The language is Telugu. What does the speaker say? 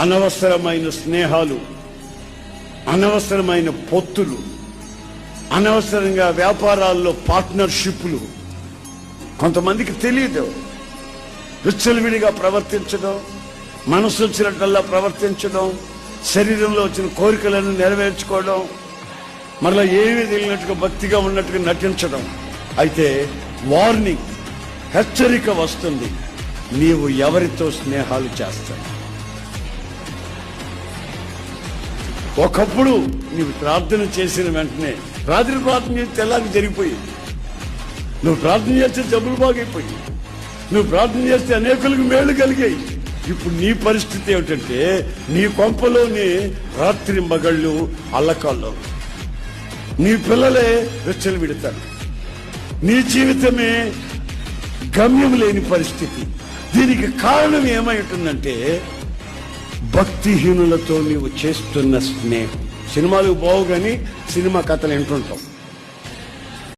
అనవసరమైన స్నేహాలు, అనవసరమైన పొత్తులు, అనవసరంగా వ్యాపారాల్లో పార్ట్నర్షిప్లు. కొంతమందికి తెలియదు. విచ్చలవిడిగా ప్రవర్తించడం, మనసు వచ్చినట్టల్లా ప్రవర్తించడం, శరీరంలో వచ్చిన కోరికలను నెరవేర్చుకోవడం, మరలా ఏమీ తెలియనట్టుగా భక్తిగా ఉన్నట్టుగా నటించడం. అయితే వార్నింగ్, హెచ్చరిక వస్తుంది. నీవు ఎవరితో స్నేహాలు చేస్తావు? ఒకప్పుడు నీవు ప్రార్థన చేసిన వెంటనే, రాత్రి ప్రార్థన చేస్తే తెల్లారి జరిగిపోయింది. నువ్వు ప్రార్థన చేస్తే జబ్బులు బాగైపోయి, నువ్వు ప్రార్థన చేస్తే అనేకులకు మేళ్లు కలిగాయి. ఇప్పుడు నీ పరిస్థితి ఏమిటంటే, నీ కొంపలోని రాత్రి మగళ్ళు అల్లకాల్లో, నీ పిల్లలే వెచ్చలు విడతారు, నీ జీవితమే గమ్యం లేని పరిస్థితి. దీనికి కారణం ఏమై ఉంటుందంటే, భక్తిహీనులతో నీవు చేస్తున్న స్నేహం. సినిమాలకు బావు కానీ సినిమా కథలు వింటుంటాం.